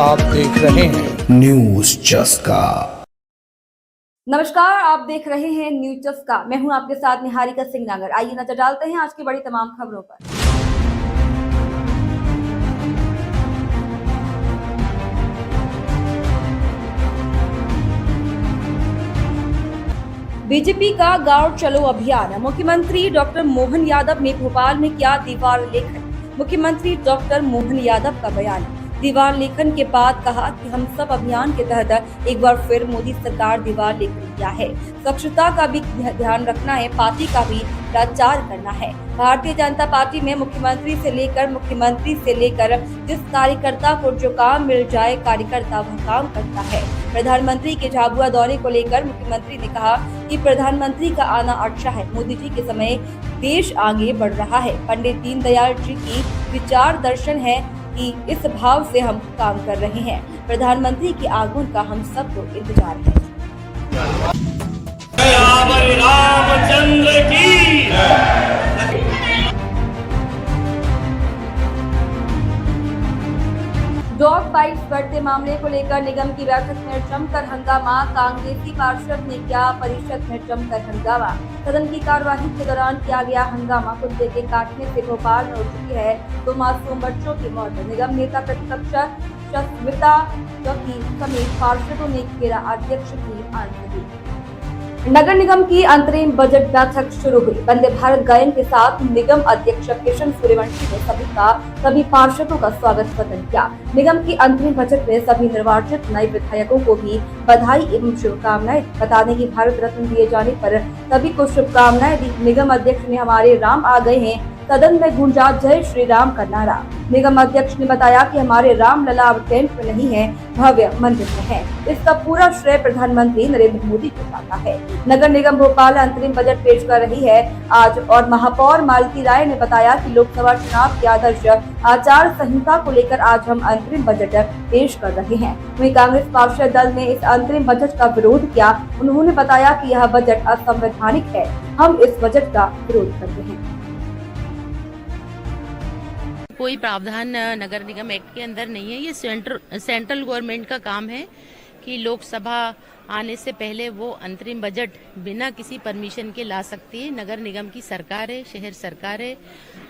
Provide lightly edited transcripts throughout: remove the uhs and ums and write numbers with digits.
आप देख रहे हैं न्यूज चस्का। नमस्कार, आप देख रहे हैं न्यूज चस्का। मैं हूं आपके साथ निहारिका सिंह नागर। आइए नजर डालते हैं आज की बड़ी तमाम खबरों पर। बीजेपी का गांव चलो अभियान। मुख्यमंत्री डॉक्टर मोहन यादव ने भोपाल में किया दीवार लेखन। मुख्यमंत्री डॉक्टर मोहन यादव का बयान। दीवार लेखन के बाद कहा कि हम सब अभियान के तहत एक बार फिर मोदी सरकार दीवार लेखन किया है। स्वच्छता का भी ध्यान रखना है, पार्टी का भी प्रचार करना है। भारतीय जनता पार्टी में मुख्यमंत्री से लेकर जिस कार्यकर्ता को जो काम मिल जाए, कार्यकर्ता वह काम करता है। प्रधानमंत्री के झाबुआ दौरे को लेकर मुख्यमंत्री ने कहा कि प्रधानमंत्री का आना अच्छा है। मोदी जी के समय देश आगे बढ़ रहा है। पंडित दीनदयाल जी की विचार दर्शन है कि इस भाव से हम काम कर रहे हैं। प्रधानमंत्री के आगमन का हम सबको इंतजार है। रामचंद्र की डॉग बाइट्स बढ़ते मामले को लेकर निगम की बैठक में जमकर हंगामा। कांग्रेसी पार्षद ने किया परिषद में जमकर हंगामा। सदन की कार्यवाही के दौरान किया गया हंगामा। कुत्ते के काटने से भोपाल में हो चुकी है 2 मासूम बच्चों की मौत। निगम नेता प्रतिपक्ष स्मिता जोशी समेत पार्षदों ने घेरा अध्यक्ष की आंतरिक। नगर निगम की अंतरिम बजट बैठक शुरू हुई। वंदे भारत गायन के साथ निगम अध्यक्ष किशन सूर्यवंशी ने सभी पार्षदों का स्वागत वंदन किया। निगम की अंतरिम बजट में सभी निर्वाचित नए विधायकों को भी बधाई एवं शुभकामनाएं। बता दें कि भारत रत्न दिए जाने पर सभी को शुभकामनाएं दी। निगम अध्यक्ष ने हमारे राम आ गए हैं, सदन में गूंजा जय श्री राम का नारा। निगम अध्यक्ष ने बताया कि हमारे राम लला अब टेंट में नहीं है, भव्य मंदिर में है। इसका पूरा श्रेय प्रधानमंत्री नरेंद्र मोदी को जाता है। नगर निगम भोपाल अंतरिम बजट पेश कर रही है आज, और महापौर मालती राय ने बताया कि लोकसभा चुनाव की आदर्श आचार संहिता को लेकर आज हम अंतरिम बजट पेश कर रहे हैं। वहीं कांग्रेस पार्षद दल ने इस अंतरिम बजट का विरोध किया। उन्होंने बताया कि यह बजट असंवैधानिक है। हम इस बजट का विरोध करते हैं। कोई प्रावधान नगर निगम एक्ट के अंदर नहीं है। ये सेंट्रल गवर्नमेंट का काम है कि लोकसभा आने से पहले वो अंतरिम बजट बिना किसी परमिशन के ला सकती है। नगर निगम की सरकार है, शहर सरकार है।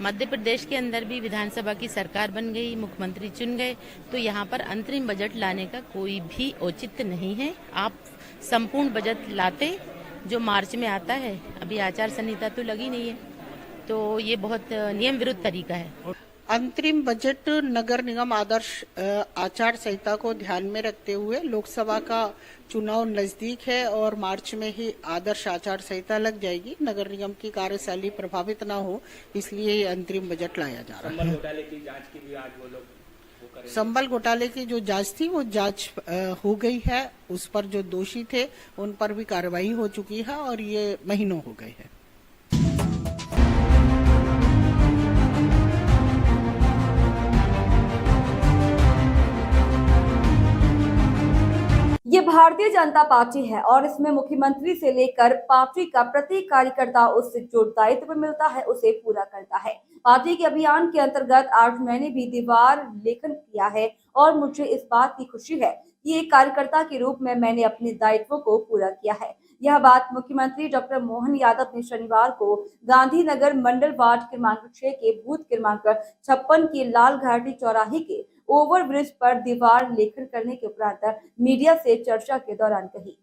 मध्य प्रदेश के अंदर भी विधानसभा की सरकार बन गई, मुख्यमंत्री चुन गए, तो यहाँ पर अंतरिम बजट लाने का कोई भी औचित्य नहीं है। आप संपूर्ण बजट लाते जो मार्च में आता है। अभी आचार संहिता तो लगी नहीं है, तो ये बहुत नियम विरुद्ध तरीका है। अंतरिम बजट नगर निगम आदर्श आचार संहिता को ध्यान में रखते हुए लोकसभा का चुनाव नजदीक है और मार्च में ही आदर्श आचार संहिता लग जाएगी। नगर निगम की कार्यशैली प्रभावित ना हो, इसलिए ये अंतरिम बजट लाया जा रहा है। घोटाले की जांच की भी आज वो लोग संबल घोटाले की जो जांच थी वो जांच हो गई है। उस पर जो दोषी थे उन पर भी कार्रवाई हो चुकी है और ये महीनों हो गए हैं। ये भारतीय जनता पार्टी है और इसमें मुख्यमंत्री से लेकर पार्टी का प्रत्येक कार्यकर्ता उससे जो दायित्व मिलता है उसे पूरा करता है। पार्टी के अभियान के अंतर्गत आज मैंने भी दीवार लेखन किया है और मुझे इस बात की खुशी है कि एक कार्यकर्ता के रूप में मैंने अपने दायित्वों को पूरा किया है। यह बात मुख्यमंत्री डॉक्टर मोहन यादव ने शनिवार को गांधीनगर मंडल वार्ड क्रमांक 6 के बूथ क्रमांक 56 के लाल घाटी चौराहे के ओवरब्रिज पर दीवार लेखन करने के उपरांत मीडिया से चर्चा के दौरान कही।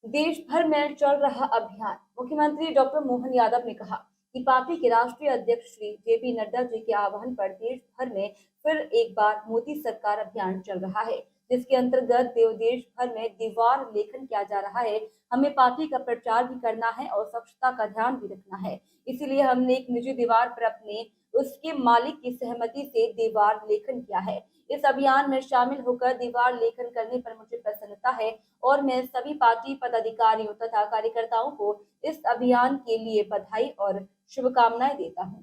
देश भर में चल रहा अभियान। मुख्यमंत्री डॉक्टर मोहन यादव ने कहा कि पार्टी के राष्ट्रीय अध्यक्ष श्री जेपी नड्डा जी के आह्वान पर देश भर में फिर एक बार मोदी सरकार अभियान चल रहा है, जिसके अंतर्गत देश भर में दीवार लेखन किया जा रहा है। हमें पार्टी का प्रचार भी करना है और स्वच्छता का ध्यान भी रखना है। इसीलिए हमने एक निजी दीवार पर अपने उसके मालिक की सहमति से दीवार लेखन किया है। इस अभियान में शामिल होकर दीवार लेखन करने पर मुझे प्रसन्नता है और मैं सभी पार्टी पदाधिकारियों तथा कार्यकर्ताओं को इस अभियान के लिए बधाई और शुभकामनाएं देता हूं।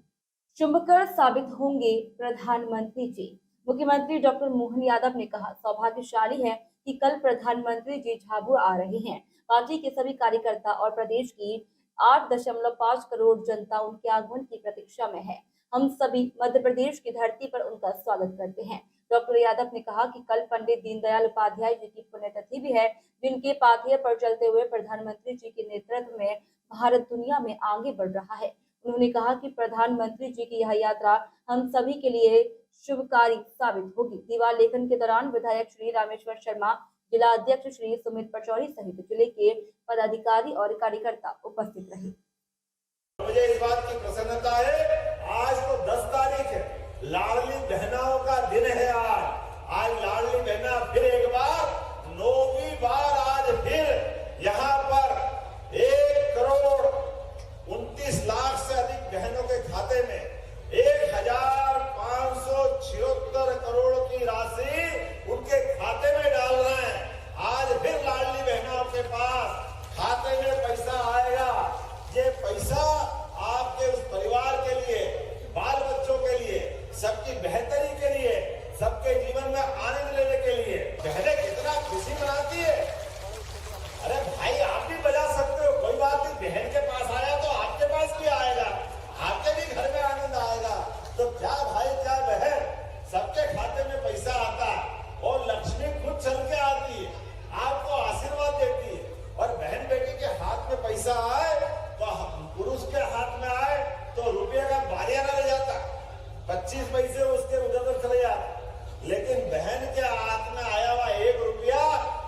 शुभकर साबित होंगे प्रधानमंत्री जी। मुख्यमंत्री डॉक्टर मोहन यादव ने कहा, सौभाग्यशाली है कि कल प्रधानमंत्री जी झाबुआ आ रहे हैं। पार्टी के सभी कार्यकर्ता और प्रदेश की 8.5 करोड़ जनता उनके आगमन की प्रतीक्षा में है। हम सभी मध्य प्रदेश की धरती पर उनका स्वागत करते हैं। डॉक्टर यादव ने कहा कि कल पंडित दीनदयाल उपाध्याय जी की पुण्यतिथि भी है, जिनके पाथेय पर चलते हुए प्रधानमंत्री जी के नेतृत्व में भारत दुनिया में आगे बढ़ रहा है। उन्होंने कहा कि प्रधानमंत्री जी की यह यात्रा हम सभी के लिए शुभकारी साबित होगी। दीवार लेखन के दौरान विधायक श्री रामेश्वर शर्मा, जिला अध्यक्ष श्री सुमित पचौरी सहित जिले के पदाधिकारी और कार्यकर्ता उपस्थित रहे। मुझे इस बात की प्रसन्नता है, आज तो 10 तारीख है, लाडली बहनाओं का दिन है। आज लाडली बहना फिर एक बार 9वीं बार आज फिर यहाँ पर 1,29,00,000 से अधिक बहनों के खाते में 1,576 करोड़ की राशि उनके खाते में डाल रहे हैं। आज फिर लाडली बहनों के पास खाते में पैसा आएगा। ये पैसा आपके उस परिवार के लिए, बाल बच्चों के लिए, सबकी बेहतरी के लिए, सबके जीवन में आनंद लेने के लिए बहनें कितना खुशी मनाती है। अरे भाई आप भी बजा सकते हो, कोई बात नहीं। बहन के पास आया तो आपके पास भी आएगा, आपके भी घर में आनंद आएगा। तो क्या भाई क्या बहन, सबके खाते में पैसा आता है और लक्ष्मी खुद चल के आती है, आपको आशीर्वाद देती है। और बहन बेटी के हाथ में पैसा आए तो पुरुष के हाथ में आए तो रुपये का बारिया न रह जाता, 25 पैसे उसके उधर चले जाते। लेकिन बहन के हाथ में आया हुआ 1 रुपया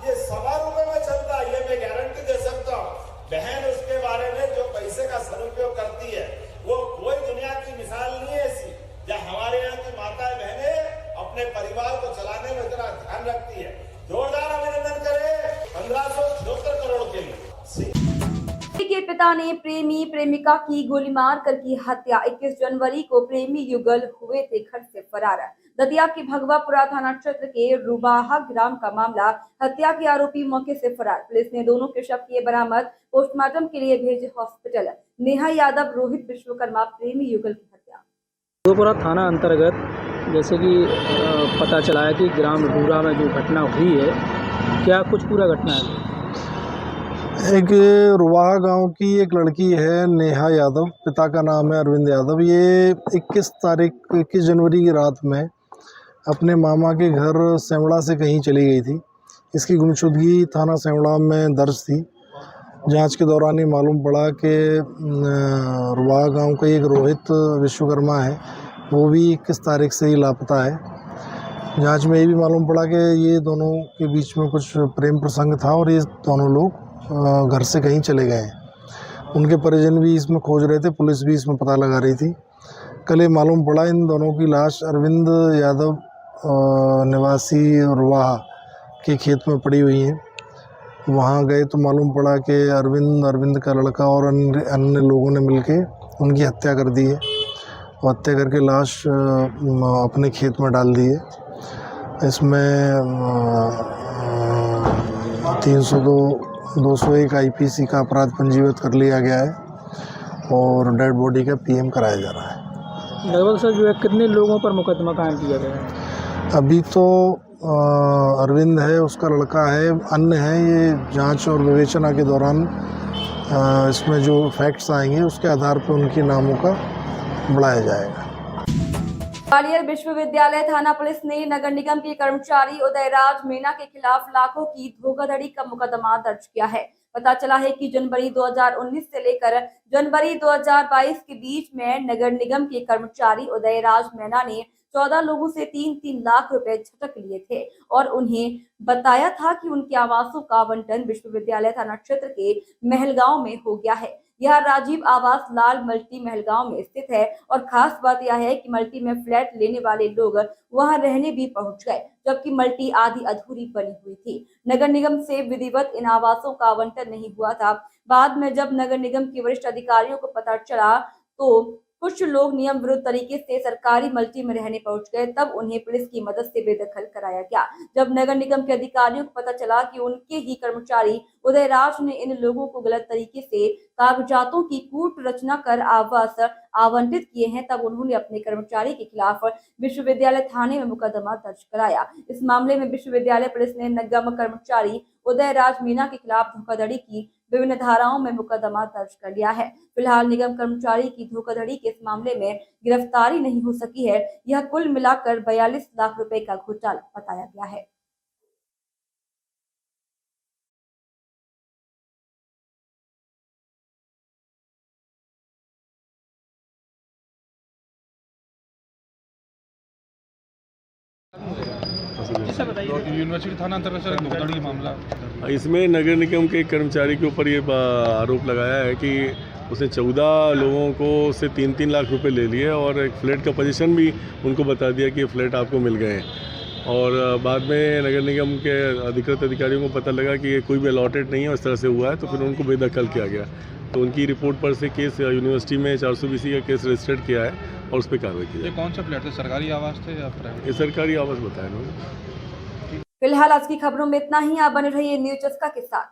ये 1.25 रुपये में चलता है, ये मैं गारंटी दे सकता हूँ। बहन उसके बारे में जो पैसे का सदुपयोग करती है वो कोई दुनिया की मिसाल नहीं है ऐसी। जब हमारे यहाँ की माताएं बहनें अपने परिवार को चलाने में इतना ध्यान रखती है। जोरदार अभिनंदन करें 1576 करोड़ के लिए। के पिता ने प्रेमी प्रेमिका की गोली मारकर की हत्या। 21 जनवरी को प्रेमी युगल हुए थे घर से फरार। दतिया के भगवापुरा थाना क्षेत्र के रुबाहा ग्राम का मामला। हत्या के आरोपी मौके से फरार। पुलिस ने दोनों के शव किए बरामद, पोस्टमार्टम के लिए भेजे हॉस्पिटल। नेहा यादव रोहित विश्वकर्मा प्रेमी युगल की हत्या। भगवापुरा थाना अंतर्गत जैसे कि पता चला है कि ग्राम रुबाहा में जो घटना हुई है, क्या कुछ पूरा घटना है? एक रुबाहा गांव की एक लड़की है नेहा यादव, पिता का नाम है अरविंद यादव। ये 21 जनवरी की रात में अपने मामा के घर सेवड़ा से कहीं चली गई थी। इसकी गुमशुदगी थाना सेवड़ा में दर्ज थी। जांच के दौरान ये मालूम पड़ा कि रुबाहा गांव का एक रोहित विश्वकर्मा है, वो भी 21 तारीख से ही लापता है। जांच में ये भी मालूम पड़ा कि ये दोनों के बीच में कुछ प्रेम प्रसंग था और ये दोनों लोग घर से कहीं चले गए। उनके परिजन भी इसमें खोज रहे थे, पुलिस भी इसमें पता लगा रही थी। कल ये मालूम पड़ा इन दोनों की लाश अरविंद यादव निवासी रुबाहा के खेत में पड़ी हुई है। वहाँ गए तो मालूम पड़ा कि अरविंद का लड़का और अन्य लोगों ने मिलके उनकी हत्या कर दी है और हत्या करके लाश अपने खेत में डाल दी है। इसमें 201 IPC का अपराध पंजीबद्ध कर लिया गया है और डेड बॉडी का PM कराया जा रहा है। लगभग सर जो है कितने लोगों पर मुकदमा कायम किया गया है? अभी तो अरविंद है, उसका लड़का है, अन्य है। ये जांच और विवेचना के दौरान इसमें जो फैक्ट्स आएंगे उसके आधार पर उनके नामों का बढ़ाया जाएगा। ग्वालियर विश्वविद्यालय थाना पुलिस ने नगर निगम के कर्मचारी उदयराज मीणा के खिलाफ लाखों की धोखाधड़ी का मुकदमा दर्ज किया है। पता चला है कि जनवरी 2019 से लेकर जनवरी 2022 के बीच में नगर निगम के कर्मचारी उदयराज मीणा ने 14 लोगों से 3-3 लाख रुपए झटक लिए थे और उन्हें बताया था कि उनके आवासों का आवंटन विश्वविद्यालय थाना क्षेत्र के महलगांव में हो गया है। यह राजीव आवास लाल मल्टी महलगांव में स्थित है और खास बात यह है कि मल्टी में फ्लैट लेने वाले लोग वहां रहने भी पहुंच गए, जबकि मल्टी आधी अधूरी बनी हुई थी। नगर निगम से विधिवत इन आवासों का आवंटन नहीं हुआ था। बाद में जब नगर निगम के वरिष्ठ अधिकारियों को पता चला तो कुछ लोग नियम विरुद्ध तरीके से सरकारी मल्टी में रहने पहुंच गए, तब उन्हें पुलिस की मदद से बेदखल कराया गया। जब नगर निगम के अधिकारियों को पता चला कि उनके ही कर्मचारी उदयराज ने इन लोगों को गलत तरीके से कागजातों की कूट रचना कर आवास आवंटित किए हैं, तब उन्होंने अपने कर्मचारी के खिलाफ विश्वविद्यालय थाने में मुकदमा दर्ज कराया। इस मामले में विश्वविद्यालय पुलिस ने निगम कर्मचारी उदयराज मीणा के खिलाफ धोखाधड़ी की विभिन्न धाराओं में मुकदमा दर्ज कर लिया है। फिलहाल निगम कर्मचारी की धोखाधड़ी के इस मामले में गिरफ्तारी नहीं हो सकी है। यह कुल मिलाकर 42 लाख रुपए का घोटाला बताया गया है। यूनिवर्सिटी थाना अंतर्गत सर धोखाधड़ी का मामला, इसमें नगर निगम के एक कर्मचारी के ऊपर ये आरोप लगाया है कि उसने 14 लोगों को से 3-3 लाख रुपए ले लिए और एक फ्लैट का पोजीशन भी उनको बता दिया कि ये फ्लैट आपको मिल गए हैं। और बाद में नगर निगम के अधिकृत अधिकारियों को पता लगा कि ये कोई भी अलॉटेड नहीं है, इस तरह से हुआ है, तो फिर उनको बेदखल किया गया। तो उनकी रिपोर्ट पर से केस यूनिवर्सिटी में 420 का केस रजिस्टर्ड किया है और उस पर कार्रवाई की है। ये कौन सा फ्लैट थे, सरकारी आवास थे या प्राइवेट? ये सरकारी आवास बताया उन्होंने। फिलहाल आज की खबरों में इतना ही। आप बने रहिए न्यूज़ चस्का के साथ।